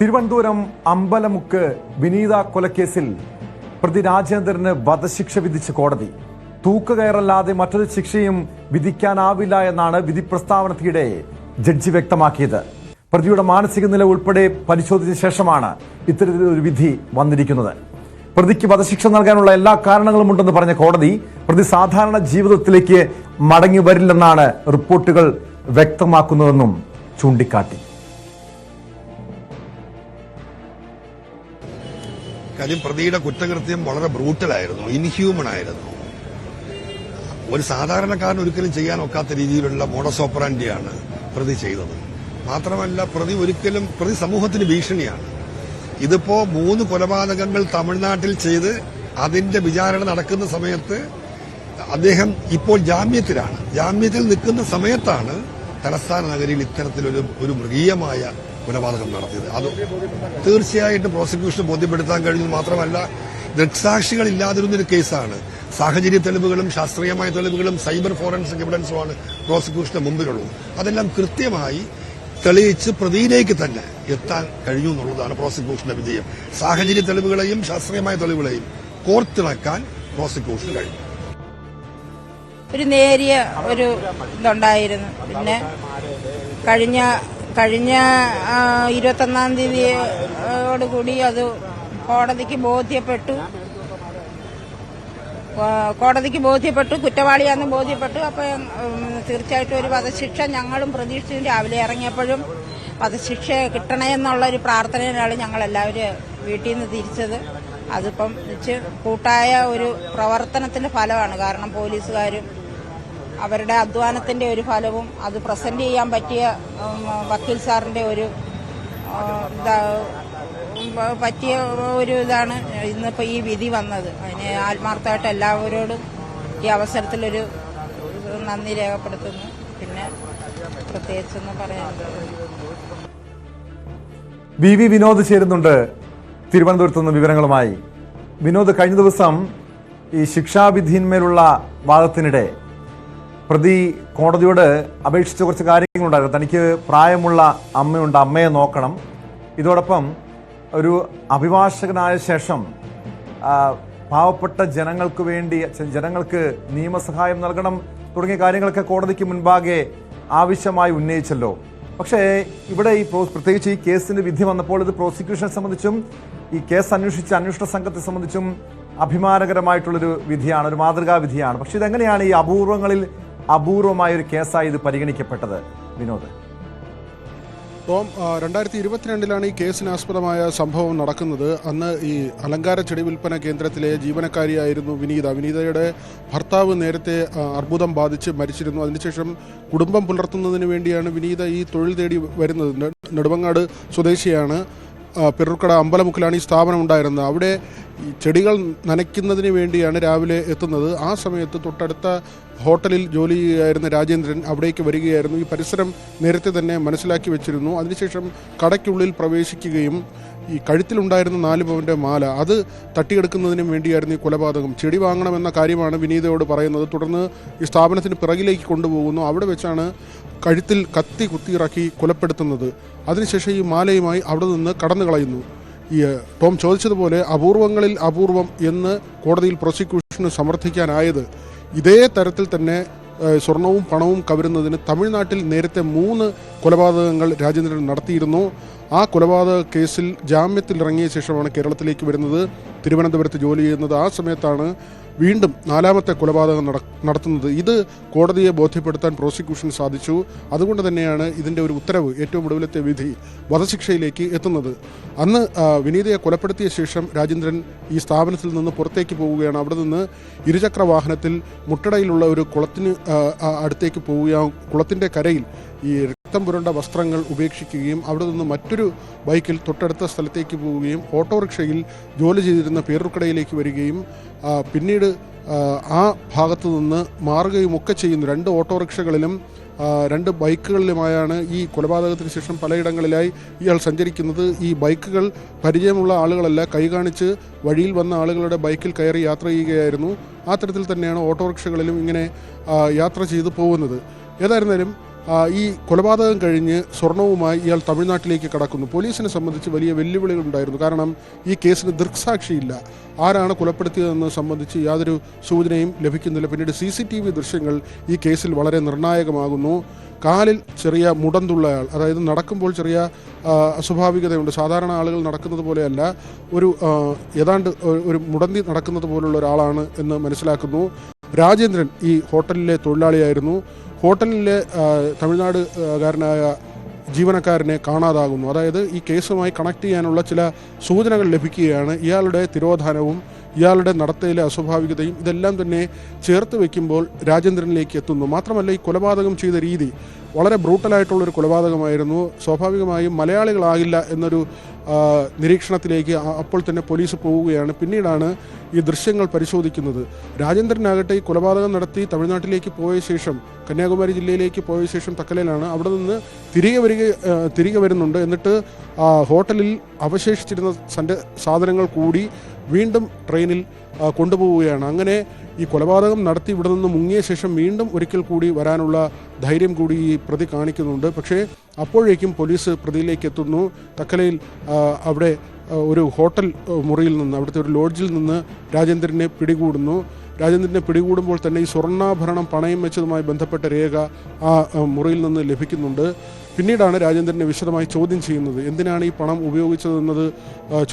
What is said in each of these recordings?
തിരുവനന്തപുരം അമ്പലമുക്ക് വിനീത കൊലക്കേസിൽ പ്രതി രാജേന്ദ്രന് വധശിക്ഷ വിധിച്ച് കോടതി. തൂക്കുകയറല്ലാതെ മറ്റൊരു ശിക്ഷയും വിധിക്കാനാവില്ല എന്നാണ് വിധി പ്രസ്താവനത്തിനിടെ ജഡ്ജി വ്യക്തമാക്കിയത്. പ്രതിയുടെ മാനസിക നില ഉൾപ്പെടെ പരിശോധിച്ച ശേഷമാണ് ഇത്തരത്തിലൊരു വിധി വന്നിരിക്കുന്നത്. പ്രതിക്ക് വധശിക്ഷ നൽകാനുള്ള എല്ലാ കാരണങ്ങളും ഉണ്ടെന്ന് പറഞ്ഞ കോടതി പ്രതി സാധാരണ ജീവിതത്തിലേക്ക് മടങ്ങി വരില്ലെന്നാണ് റിപ്പോർട്ടുകൾ വ്യക്തമാക്കുന്നതെന്നും ചൂണ്ടിക്കാട്ടി. കാര്യം പ്രതിയുടെ കുറ്റകൃത്യം വളരെ ബ്രൂട്ടലായിരുന്നു, ഇൻഹ്യൂമൺ ആയിരുന്നു. ഒരു സാധാരണക്കാരൻ ഒരിക്കലും ചെയ്യാൻ ഒക്കാത്ത രീതിയിലുള്ള മോഡസ് ഓപ്പറാൻഡിയാണ് പ്രതി ചെയ്തത്. മാത്രമല്ല പ്രതി സമൂഹത്തിന് ഭീഷണിയാണ്. ഇതിപ്പോ 3 കൊലപാതകങ്ങൾ തമിഴ്നാട്ടിൽ ചെയ്ത് അതിന്റെ വിചാരണ നടക്കുന്ന സമയത്ത് അദ്ദേഹം ഇപ്പോൾ ജാമ്യത്തിലാണ്. ജാമ്യത്തിൽ നിൽക്കുന്ന സമയത്താണ് തലസ്ഥാന നഗരിയിൽ ഇത്തരത്തിലൊരു മൃഗീയമായ കൊലപാതകം നടത്തിയത്. അത് തീർച്ചയായിട്ടും പ്രോസിക്യൂഷന് ബോധ്യപ്പെടുത്താൻ കഴിഞ്ഞു. മാത്രമല്ല ദൃക്സാക്ഷികൾ ഇല്ലാതിരുന്നൊരു കേസാണ്. സാഹചര്യ തെളിവുകളും ശാസ്ത്രീയമായ തെളിവുകളും സൈബർ ഫോറൻസിക് എവിഡൻസുമാണ് പ്രോസിക്യൂഷന് മുമ്പിലുള്ളത്. അതെല്ലാം കൃത്യമായി തെളിയിച്ച് പ്രതിയിലേക്ക് തന്നെ എത്താൻ കഴിഞ്ഞു എന്നുള്ളതാണ് പ്രോസിക്യൂഷന്റെ വിജയം. സാഹചര്യ തെളിവുകളെയും ശാസ്ത്രീയമായ തെളിവുകളെയും കോർത്തിണക്കാൻ പ്രോസിക്യൂഷന് കഴിഞ്ഞു. ഒരു നേരിയ ഒരു ഇതുണ്ടായിരുന്നു. പിന്നെ കഴിഞ്ഞ 21-ാം തീയതിയോടുകൂടി അത് കോടതിക്ക് ബോധ്യപ്പെട്ടു, കുറ്റവാളിയാണെന്ന് ബോധ്യപ്പെട്ടു. അപ്പം തീർച്ചയായിട്ടും ഒരു വധശിക്ഷ ഞങ്ങളും പ്രതീക്ഷിച്ചു. രാവിലെ ഇറങ്ങിയപ്പോഴും വധശിക്ഷ കിട്ടണമെന്നുള്ളൊരു പ്രാർത്ഥനയിലാണ് ഞങ്ങളെല്ലാവരും വീട്ടിൽ നിന്ന് തിരിച്ചത്. അതിപ്പം കൂട്ടായ ഒരു പ്രവർത്തനത്തിന്റെ ഫലമാണ്. കാരണം പോലീസുകാരും അവരുടെ അധ്വാനത്തിന്റെ ഒരു ഫലവും അത് പ്രസന്റ് ചെയ്യാൻ പറ്റിയ വക്കീൽ സാറിന്റെ ഒരു ഇതാണ് ഇന്നിപ്പോൾ ഈ വിധി വന്നത്. അതിന് ആത്മാർത്ഥമായിട്ട് എല്ലാവരോടും ഈ അവസരത്തിലൊരു നന്ദി രേഖപ്പെടുത്തുന്നു. പിന്നെ പ്രത്യേകിച്ചൊന്നും പറയാനുള്ളത്. വി വിനോദ് ചേരുന്നുണ്ട് തിരുവനന്തപുരത്ത് നിന്ന് വിവരങ്ങളുമായി. വിനോദ്, കഴിഞ്ഞ ദിവസം ഈ ശിക്ഷാവിധിന്മേലുള്ള വാദത്തിനിടെ പ്രതി കോടതിയോട് അപേക്ഷിച്ച കുറച്ച് കാര്യങ്ങളുണ്ടായിരുന്നു. തനിക്ക് പ്രായമുള്ള അമ്മയുണ്ട്, അമ്മയെ നോക്കണം, ഇതോടൊപ്പം ഒരു അഭിഭാഷകനായ ശേഷം പാവപ്പെട്ട ജനങ്ങൾക്ക് നിയമസഹായം നൽകണം തുടങ്ങിയ കാര്യങ്ങളൊക്കെ കോടതിക്ക് മുൻപാകെ ആവശ്യമായി ഉന്നയിച്ചല്ലോ. പക്ഷേ ഇവിടെ പ്രത്യേകിച്ച് ഈ കേസിന്റെ വിധി വന്നപ്പോൾ ഇത് പ്രോസിക്യൂഷനെ സംബന്ധിച്ചും ഈ കേസ് അന്വേഷിച്ച അന്വേഷണ സംഘത്തെ സംബന്ധിച്ചും അഭിമാനകരമായിട്ടുള്ളൊരു വിധിയാണ്, ഒരു മാതൃകാ വിധിയാണ്. പക്ഷെ ഇതെങ്ങനെയാണ് ഈ അപൂർവമായ ഒരു കേസായി ഇത് പരിഗണിക്കപ്പെട്ടത് വിനോദ്? 2022 ഈ കേസിനാസ്പദമായ സംഭവം നടക്കുന്നത്. അന്ന് ഈ അലങ്കാര ചെടി വിൽപ്പന കേന്ദ്രത്തിലെ ജീവനക്കാരിയായിരുന്നു വിനീതയുടെ ഭർത്താവ് നേരത്തെ അർബുദം ബാധിച്ച് മരിച്ചിരുന്നു. അതിനുശേഷം കുടുംബം പുലർത്തുന്നതിന് വേണ്ടിയാണ് വിനീത ഈ തൊഴിൽ തേടി വരുന്നത്. നെടുമങ്ങാട് സ്വദേശിയാണ്. പെരുർക്കട അമ്പലമുക്കിലാണ് ഈ സ്ഥാപനം ഉണ്ടായിരുന്നത്. അവിടെ ഈ ചെടികൾ നനയ്ക്കുന്നതിന് വേണ്ടിയാണ് രാവിലെ എത്തുന്നത്. ആ സമയത്ത് തൊട്ടടുത്ത ഹോട്ടലിൽ ജോലി ചെയ്യായിരുന്ന രാജേന്ദ്രൻ അവിടേക്ക് വരികയായിരുന്നു. ഈ പരിസരം നേരത്തെ തന്നെ മനസ്സിലാക്കി വെച്ചിരുന്നു. അതിനുശേഷം കടയ്ക്കുള്ളിൽ പ്രവേശിക്കുകയും ഈ കഴുത്തിലുണ്ടായിരുന്ന 4 പവന്റെ മാല അത് തട്ടിയെടുക്കുന്നതിനും വേണ്ടിയായിരുന്നു ഈ കൊലപാതകം. ചെടി വാങ്ങണമെന്ന കാര്യമാണ് വിനീതയോട് പറയുന്നത്. തുടർന്ന് ഈ സ്ഥാപനത്തിന് പിറകിലേക്ക് കൊണ്ടുപോകുന്നു. അവിടെ വെച്ചാണ് കഴുത്തിൽ കത്തി കുത്തിയിറക്കി കൊലപ്പെടുത്തുന്നത്. അതിനുശേഷം ഈ മാലയുമായി അവിടെ നിന്ന് കടന്നു കളയുന്നു. ഈ ടോം ചോദിച്ചതുപോലെ അപൂർവങ്ങളിൽ അപൂർവം എന്ന് കോടതിയിൽ പ്രോസിക്യൂഷന് സമർത്ഥിക്കാനായത് ഇതേ തരത്തിൽ തന്നെ സ്വർണവും പണവും കവരുന്നതിന് തമിഴ്നാട്ടിൽ നേരത്തെ 3 കൊലപാതകങ്ങൾ രാജേന്ദ്രൻ നടത്തിയിരുന്നു. ആ കൊലപാതക കേസിൽ ജാമ്യത്തിൽ ഇറങ്ങിയ ശേഷമാണ് കേരളത്തിലേക്ക് വരുന്നത്, തിരുവനന്തപുരത്ത് ജോലി ചെയ്യുന്നത്. ആ സമയത്താണ് വീണ്ടും 4ാമത്തെ കൊലപാതകം നടത്തുന്നത്. ഇത് കോടതിയെ ബോധ്യപ്പെടുത്താൻ പ്രോസിക്യൂഷൻ സാധിച്ചു. അതുകൊണ്ട് തന്നെയാണ് ഇതിൻ്റെ ഒരു ഉത്തരവ്, ഏറ്റവും ഒടുവിലത്തെ വിധി, വധശിക്ഷയിലേക്ക് എത്തുന്നത്. അന്ന് വിനീതയെ കൊലപ്പെടുത്തിയ ശേഷം രാജേന്ദ്രൻ ഈ സ്ഥാപനത്തിൽ നിന്ന് പുറത്തേക്ക് പോവുകയാണ്. അവിടെ നിന്ന് ഇരുചക്ര വാഹനത്തിൽ മുട്ടടയിലുള്ള ഒരു കുളത്തിന് അടുത്തേക്ക് പോവുകയാണ്. കുളത്തിൻ്റെ കരയിൽ ഈ രക്തം പുരണ്ട വസ്ത്രങ്ങൾ ഉപേക്ഷിക്കുകയും അവിടെ നിന്ന് മറ്റൊരു ബൈക്കിൽ തൊട്ടടുത്ത സ്ഥലത്തേക്ക് പോവുകയും ഓട്ടോറിക്ഷയിൽ ജോലി ചെയ്തിരുന്ന പേരൂർക്കടയിലേക്ക് വരികയും പിന്നീട് ആ ഭാഗത്തു നിന്ന് മാറുകയും ഒക്കെ ചെയ്യുന്നു. 2 ഓട്ടോറിക്ഷകളിലും 2 ബൈക്കുകളിലുമായാണ് ഈ കൊലപാതകത്തിന് ശേഷം പലയിടങ്ങളിലായി ഇയാൾ സഞ്ചരിക്കുന്നത്. ഈ ബൈക്കുകൾ പരിചയമുള്ള ആളുകളല്ല, കൈ കാണിച്ച് വഴിയിൽ വന്ന ആളുകളുടെ ബൈക്കിൽ കയറി യാത്ര ചെയ്യുകയായിരുന്നു. ആ തരത്തിൽ തന്നെയാണ് ഓട്ടോറിക്ഷകളിലും ഇങ്ങനെ യാത്ര ചെയ്തു പോകുന്നത്. ഏതായിരുന്നാലും ഈ കൊലപാതകം കഴിഞ്ഞ് സ്വർണവുമായി ഇയാൾ തമിഴ്നാട്ടിലേക്ക് കടക്കുന്നു. പോലീസിനെ സംബന്ധിച്ച് വലിയ വെല്ലുവിളികൾ ഉണ്ടായിരുന്നു. കാരണം ഈ കേസിന് ദൃക്സാക്ഷിയില്ല. ആരാണ് കൊലപ്പെടുത്തിയതെന്ന് സംബന്ധിച്ച് യാതൊരു സൂചനയും ലഭിക്കുന്നില്ല. പിന്നീട് CCTV ദൃശ്യങ്ങൾ ഈ കേസിൽ വളരെ നിർണായകമാകുന്നു. കാലിൽ ചെറിയ മുടന്തുള്ളയാൾ, അതായത് നടക്കുമ്പോൾ ചെറിയ അസ്വാഭാവികതയുണ്ട്. സാധാരണ ആളുകൾ നടക്കുന്നത് പോലെയല്ല, ഏതാണ്ട് ഒരു മുടന്തി നടക്കുന്നത് പോലുള്ള ഒരാളാണ് എന്ന് മനസ്സിലാക്കുന്നു. രാജേന്ദ്രൻ ഈ ഹോട്ടലിലെ തൊഴിലാളിയായിരുന്നു. ഹോട്ടലിലെ തമിഴ്നാടുകാരനായ ജീവനക്കാരനെ കാണാതാകുന്നു. അതായത് ഈ കേസുമായി കണക്ട് ചെയ്യാനുള്ള ചില സൂചനകൾ ലഭിക്കുകയാണ്. ഇയാളുടെ തിരോധാനവും ഇയാളുടെ നടത്തയിലെ അസ്വാഭാവികതയും ഇതെല്ലാം തന്നെ ചേർത്ത് വയ്ക്കുമ്പോൾ രാജേന്ദ്രനിലേക്ക് എത്തുന്നു. മാത്രമല്ല, ഈ കൊലപാതകം ചെയ്ത രീതി വളരെ ബ്രൂട്ടലായിട്ടുള്ളൊരു കൊലപാതകമായിരുന്നു. സ്വാഭാവികമായും മലയാളികളാകില്ല എന്നൊരു നിരീക്ഷണത്തിലേക്ക് അപ്പോൾ തന്നെ പോലീസ് പോവുകയാണ്. പിന്നീടാണ് ഈ ദൃശ്യങ്ങൾ പരിശോധിക്കുന്നത്. രാജേന്ദ്രനാകട്ടെ ഈ കൊലപാതകം നടത്തി തമിഴ്നാട്ടിലേക്ക് പോയ ശേഷം, കന്യാകുമാരി ജില്ലയിലേക്ക് പോയ ശേഷം തക്കലയിലാണ്. അവിടെ നിന്ന് തിരികെ വരുന്നുണ്ട്. എന്നിട്ട് ഹോട്ടലിൽ അവശേഷിച്ചിരുന്ന സാധനങ്ങൾ കൂടി വീണ്ടും ട്രെയിനിൽ കൊണ്ടുപോവുകയാണ്. അങ്ങനെ ഈ കൊലപാതകം നടത്തി ഇവിടെ നിന്ന് മുങ്ങിയ ശേഷം വീണ്ടും ഒരിക്കൽ കൂടി വരാനുള്ള ധൈര്യം കൂടി ഈ പ്രതി കാണിക്കുന്നുണ്ട്. പക്ഷേ അപ്പോഴേക്കും പോലീസ് പ്രതിയിലേക്ക് എത്തുന്നു. തക്കലയിൽ അവിടെ ഒരു ഹോട്ടൽ മുറിയിൽ നിന്ന്, അവിടുത്തെ ഒരു ലോഡ്ജിൽ നിന്ന് രാജേന്ദ്രനെ പിടികൂടുന്നു. രാജേന്ദ്രനെ പിടികൂടുമ്പോൾ തന്നെ ഈ സ്വർണ്ണാഭരണം പണയം വെച്ചതുമായി ബന്ധപ്പെട്ട രേഖ ആ മുറിയിൽ നിന്ന് ലഭിക്കുന്നുണ്ട്. പിന്നീടാണ് രാജേന്ദ്രനെ വിശദമായി ചോദ്യം ചെയ്യുന്നത്. എന്തിനാണ് ഈ പണം ഉപയോഗിച്ചതെന്നത്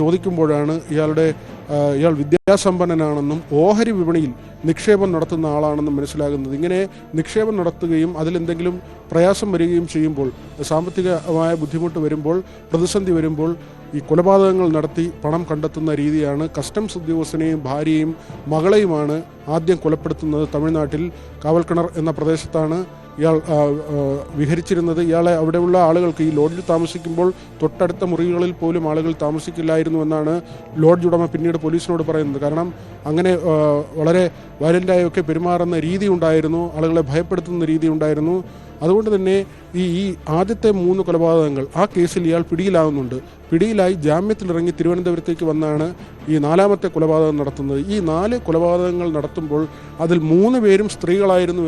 ചോദിക്കുമ്പോഴാണ് ഇയാൾ വിദ്യാസമ്പന്നനാണെന്നും ഓഹരി വിപണിയിൽ നിക്ഷേപം നടത്തുന്ന ആളാണെന്നും മനസ്സിലാകുന്നത്. ഇങ്ങനെ നിക്ഷേപം നടത്തുകയും അതിലെന്തെങ്കിലും പ്രയാസം വരികയും ചെയ്യുമ്പോൾ, സാമ്പത്തികമായ ബുദ്ധിമുട്ട് വരുമ്പോൾ, പ്രതിസന്ധി വരുമ്പോൾ ഈ കൊലപാതകങ്ങൾ നടത്തി പണം കണ്ടെത്തുന്ന രീതിയാണ്. കസ്റ്റംസ് ഉദ്യോഗസ്ഥനെയും ഭാര്യയും മകളെയുമാണ് ആദ്യം കൊലപ്പെടുത്തുന്നത്. തമിഴ്നാട്ടിൽ കാവൽക്കിണർ എന്ന പ്രദേശത്താണ് ഇയാൾ വിഹരിച്ചിരുന്നത്. ഇയാളെ അവിടെയുള്ള ആളുകൾക്ക്, ഈ ലോഡ്ജിൽ താമസിക്കുമ്പോൾ തൊട്ടടുത്ത മുറികളിൽ പോലും ആളുകൾ താമസിക്കില്ലായിരുന്നു എന്നാണ് ലോഡ്ജ് ഉടമ പിന്നീട് പോലീസിനോട് പറയുന്നത്. കാരണം അങ്ങനെ വളരെ വയലൻ്റായൊക്കെ പെരുമാറുന്ന രീതി ഉണ്ടായിരുന്നു, ആളുകളെ ഭയപ്പെടുത്തുന്ന രീതി ഉണ്ടായിരുന്നു. അതുകൊണ്ട് തന്നെ ഈ ആദ്യത്തെ 3 കൊലപാതകങ്ങൾ ആ കേസിൽ ഇയാൾ പിടിയിലാകുന്നുണ്ട്. പിടിയിലായി ജാമ്യത്തിലിറങ്ങി തിരുവനന്തപുരത്തേക്ക് വന്നാണ് ഈ 4ാമത്തെ കൊലപാതകം നടത്തുന്നത്. ഈ 4 കൊലപാതകങ്ങൾ നടത്തുമ്പോൾ അതിൽ 3 പേരും സ്ത്രീകളായിരുന്നു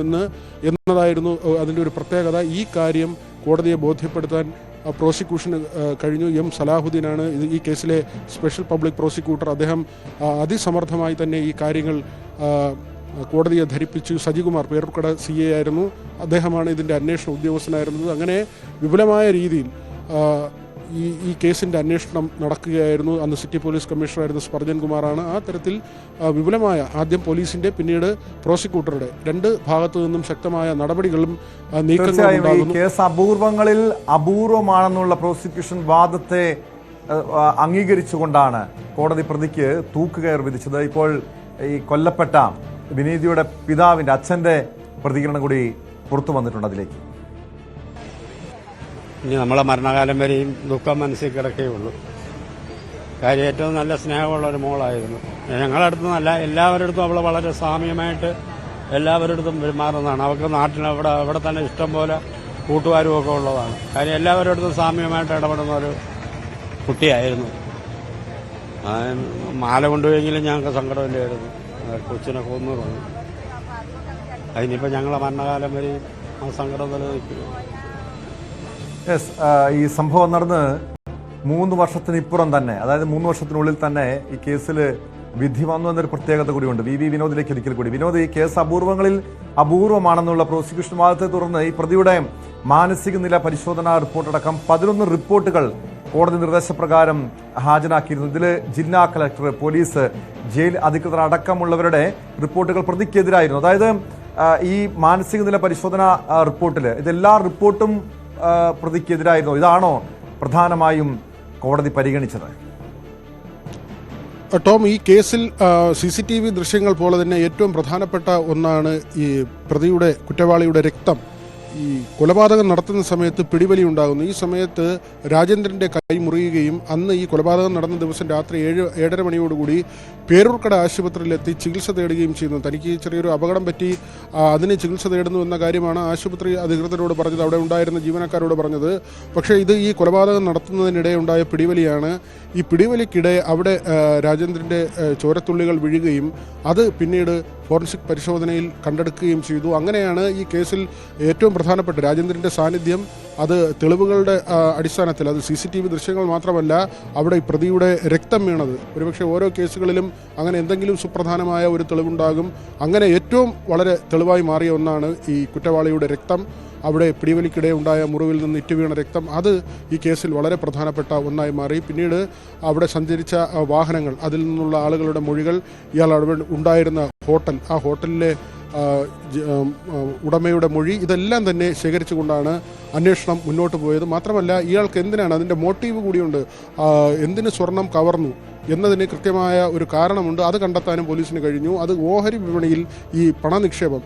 എന്നതായിരുന്നു അതിൻ്റെ ഒരു പ്രത്യേകത. ഈ കാര്യം കോടതിയെ ബോധ്യപ്പെടുത്താൻ പ്രോസിക്യൂഷന് കഴിഞ്ഞു. എം സലാഹുദ്ദീനാണ് ഈ കേസിലെ സ്പെഷ്യൽ പബ്ലിക് പ്രോസിക്യൂട്ടർ. അദ്ദേഹം അതിസമർത്ഥമായി തന്നെ ഈ കാര്യങ്ങൾ കോടതിയെ ധരിപ്പിച്ചു. സജികുമാർ പേരൂർക്കട CA ആയിരുന്നു, അദ്ദേഹമാണ് ഇതിൻ്റെ അന്വേഷണ ഉദ്യോഗസ്ഥനായിരുന്നത്. അങ്ങനെ വിപുലമായ രീതിയിൽ ഈ കേസിൻ്റെ അന്വേഷണം നടക്കുകയായിരുന്നു. അന്ന് സിറ്റി പോലീസ് കമ്മീഷണറായിരുന്ന സ്പർജൻ കുമാറാണ്. ആ തരത്തിൽ വിപുലമായ, ആദ്യം പോലീസിൻ്റെ പിന്നീട് പ്രോസിക്യൂട്ടറുടെ 2 ഭാഗത്തു നിന്നും ശക്തമായ നടപടികളും നീക്കങ്ങളും. കേസ് അപൂർവങ്ങളിൽ അപൂർവമാണെന്നുള്ള പ്രോസിക്യൂഷൻ വാദത്തെ അംഗീകരിച്ചുകൊണ്ടാണ് കോടതി പ്രതിക്ക് തൂക്കുകയർ വിധിച്ചത്. ഇപ്പോൾ ഈ കൊല്ലപ്പെട്ട വിനീതിയുടെ പിതാവിൻ്റെ, അച്ഛൻ്റെ പ്രതികരണം കൂടി പുറത്തു വന്നിട്ടുണ്ട്. അതിലേക്ക് ഇനി നമ്മളെ മരണകാലം വരെയും ദുഃഖം മനസ്സിൽ കിടക്കുകയുള്ളൂ. കാര്യം ഏറ്റവും നല്ല സ്നേഹമുള്ള ഒരു മോളായിരുന്നു. ഞങ്ങളുടെ അടുത്ത് നല്ല എല്ലാവരുടെ അടുത്തും അവൾ വളരെ സാമ്യമായിട്ട് എല്ലാവരുടെ അടുത്തും പെരുമാറുന്നതാണ്. അവർക്ക് നാട്ടിൽ അവിടെ തന്നെ ഇഷ്ടം പോലെ കൂട്ടുകാരും ഒക്കെ ഉള്ളതാണ്. കാര്യം എല്ലാവരുടെ അടുത്തും സാമ്യമായിട്ട് ഇടപെടുന്ന ഒരു കുട്ടിയായിരുന്നു. മാല കൊണ്ടുപോയെങ്കിലും ഞങ്ങൾക്ക് സങ്കടമില്ലായിരുന്നു. കൊച്ചിനെ കൊന്നു പറഞ്ഞു. അതിനിപ്പോൾ ഞങ്ങളെ മരണകാലം വരെയും ആ സങ്കടം നിലനിൽക്കുന്നു. ഈ സംഭവം നടന്ന് 3 വർഷത്തിനിപ്പുറം തന്നെ, അതായത് 3 വർഷത്തിനുള്ളിൽ തന്നെ ഈ കേസിൽ വിധി വന്നു എന്നൊരു പ്രത്യേകത കൂടിയുണ്ട്. വി വിനോദിലേക്ക് ഒരിക്കൽ കൂടി. വിനോദ്, ഈ കേസ് അപൂർവങ്ങളിൽ അപൂർവമാണെന്നുള്ള പ്രോസിക്യൂഷൻ വാദത്തെ തുടർന്ന് ഈ പ്രതിയുടെ മാനസിക നില പരിശോധനാ റിപ്പോർട്ടടക്കം 11 റിപ്പോർട്ടുകൾ കോടതി നിർദ്ദേശപ്രകാരം ഹാജരാക്കിയിരുന്നു. ഇതിൽ ജില്ലാ കളക്ടർ, പോലീസ്, ജയിൽ അധികൃതർ അടക്കമുള്ളവരുടെ റിപ്പോർട്ടുകൾ പ്രതിക്കെതിരായിരുന്നു. അതായത് ഈ മാനസിക നില പരിശോധന റിപ്പോർട്ടിൽ ഇതെല്ലാ റിപ്പോർട്ടും പ്രതിക്കെതിരായിരുന്നു. ഇതാണോ പ്രധാനമായും കോടതി പരിഗണിച്ചത്? ടോം, ഈ കേസിൽ CCTV ദൃശ്യങ്ങൾ പോലെ തന്നെ ഏറ്റവും പ്രധാനപ്പെട്ട ഒന്നാണ് ഈ പ്രതിയുടെ, കുറ്റവാളിയുടെ രക്തം. ഈ കൊലപാതകം നടത്തുന്ന സമയത്ത് പിടിവലി ഉണ്ടാകുന്നു. ഈ സമയത്ത് രാജേന്ദ്രൻ്റെ കൈ മുറിയുകയും അന്ന് ഈ കൊലപാതകം നടന്ന ദിവസം രാത്രി 7:30 മണിയോടുകൂടി പേരൂർക്കട ആശുപത്രിയിലെത്തി ചികിത്സ തേടുകയും ചെയ്യുന്നു. തനിക്ക് ചെറിയൊരു അപകടം പറ്റി, അതിന് ചികിത്സ തേടുന്നു എന്ന കാര്യമാണ് ആശുപത്രി അധികൃതരോട് പറഞ്ഞത്, അവിടെ ഉണ്ടായിരുന്ന ജീവനക്കാരോട് പറഞ്ഞത്. പക്ഷേ ഇത് ഈ കൊലപാതകം നടത്തുന്നതിനിടെ ഉണ്ടായ പിടിവലിയാണ്. ഈ പിടിവലിക്കിടെ അവിടെ രാജേന്ദ്രൻ്റെ ചോരത്തുള്ളികൾ വീഴുകയും അത് പിന്നീട് ഫോറൻസിക് പരിശോധനയിൽ കണ്ടെടുക്കുകയും ചെയ്തു. അങ്ങനെയാണ് ഈ കേസിൽ ഏറ്റവും പ്രധാനപ്പെട്ട രാജേന്ദ്രൻ്റെ സാന്നിധ്യം അത് തെളിവുകളുടെ അടിസ്ഥാനത്തിൽ, അത് CCTV ദൃശ്യങ്ങൾ മാത്രമല്ല, അവിടെ ഈ പ്രതിയുടെ രക്തം വീണത്. ഒരുപക്ഷെ ഓരോ കേസുകളിലും അങ്ങനെ എന്തെങ്കിലും സുപ്രധാനമായ ഒരു തെളിവുണ്ടാകും. അങ്ങനെ ഏറ്റവും വളരെ തെളിവായി മാറിയ ഒന്നാണ് ഈ കുറ്റവാളിയുടെ രക്തം. അവിടെ പിടിവലിക്കിടെ ഉണ്ടായ മുറിവിൽ നിന്ന് ഇറ്റുവീണ രക്തം, അത് ഈ കേസിൽ വളരെ പ്രധാനപ്പെട്ട ഒന്നായി മാറി. പിന്നീട് അവിടെ സഞ്ചരിച്ച വാഹനങ്ങൾ, അതിൽ നിന്നുള്ള ആളുകളുടെ മൊഴികൾ, ഇയാൾ അവിടെ ഉണ്ടായിരുന്ന ഹോട്ടൽ, ആ ഹോട്ടലിലെ ഉടമയുടെ മൊഴി, ഇതെല്ലാം തന്നെ ശേഖരിച്ചുകൊണ്ടാണ് അന്വേഷണം മുന്നോട്ട് പോയത്. മാത്രമല്ല, ഇയാൾക്ക് എന്തിനാണ്, അതിൻ്റെ മോട്ടീവ് കൂടിയുണ്ട്, എന്തിന് സ്വർണം കവർന്നു എന്നതിന് കൃത്യമായ ഒരു കാരണമുണ്ട്. അത് കണ്ടെത്താനും പോലീസിന് കഴിഞ്ഞു. അത് ഓഹരി വിപണിയിൽ ഈ പണനിക്ഷേപം,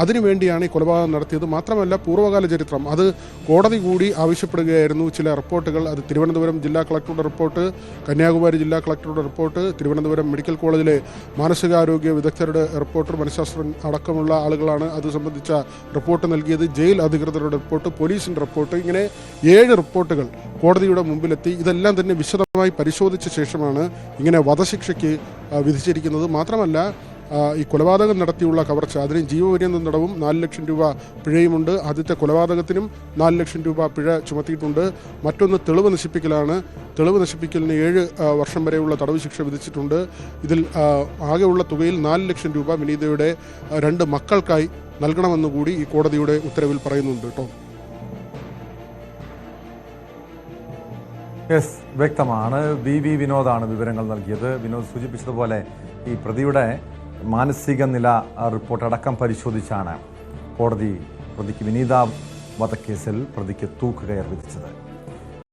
അതിനുവേണ്ടിയാണ് ഈ കൊലപാതകം നടത്തിയത്. മാത്രമല്ല, പൂർവ്വകാല ചരിത്രം അത് കോടതി കൂടി ആവശ്യപ്പെടുകയായിരുന്നു. ചില റിപ്പോർട്ടുകൾ, അത് തിരുവനന്തപുരം ജില്ലാ കളക്ടറുടെ റിപ്പോർട്ട്, കന്യാകുമാരി ജില്ലാ കളക്ടറുടെ റിപ്പോർട്ട്, തിരുവനന്തപുരം മെഡിക്കൽ കോളേജിലെ മാനസികാരോഗ്യ വിദഗ്ധരുടെ റിപ്പോർട്ട്, മനഃശാസ്ത്രജ്ഞൻ അടക്കമുള്ള ആളുകളാണ് അത് സംബന്ധിച്ച റിപ്പോർട്ട് നൽകിയത്. ജയിൽ അധികൃതരുടെ റിപ്പോർട്ട്, പോലീസിൻ്റെ റിപ്പോർട്ട്, ഇങ്ങനെ 7 റിപ്പോർട്ടുകൾ കോടതിയുടെ മുമ്പിലെത്തി. ഇതെല്ലാം തന്നെ വിശദമായി പരിശോധിച്ച ശേഷമാണ് ഇങ്ങനെ വധശിക്ഷയ്ക്ക് വിധിച്ചിരിക്കുന്നത്. മാത്രമല്ല, ഈ കൊലപാതകം നടത്തിയുള്ള കവർച്ച, അതിന് ജീവപര്യന്തം തടവും 4 ലക്ഷം രൂപ പിഴയുമുണ്ട്. ആദ്യത്തെ കൊലപാതകത്തിനും 4 ലക്ഷം രൂപ പിഴ ചുമത്തിയിട്ടുണ്ട്. മറ്റൊന്ന് തെളിവ് നശിപ്പിക്കലാണ്. തെളിവ് നശിപ്പിക്കലിന് 7 വർഷം വരെയുള്ള തടവ് ശിക്ഷ വിധിച്ചിട്ടുണ്ട്. ഇതിൽ ആകെയുള്ള തുകയിൽ 4 ലക്ഷം രൂപ വിനീതയുടെ 2 മക്കൾക്കായി നൽകണമെന്നുകൂടി ഈ കോടതിയുടെ ഉത്തരവിൽ പറയുന്നുണ്ട് കേട്ടോ. യെസ്, വ്യക്തമാണ്. BV വിനോദാണ് വിവരങ്ങൾ നൽകിയത്. വിനോദ് സൂചിപ്പിച്ചതുപോലെ ഈ പ്രതിയുടെ മാനസിക നില റിപ്പോർട്ട് അടക്കം പരിശോധിച്ചാണ് കോടതി പ്രതിക്ക് വിനീത വധക്കേസിൽ പ്രതിക്ക് തൂക്കുകയർ വിധിച്ചത്.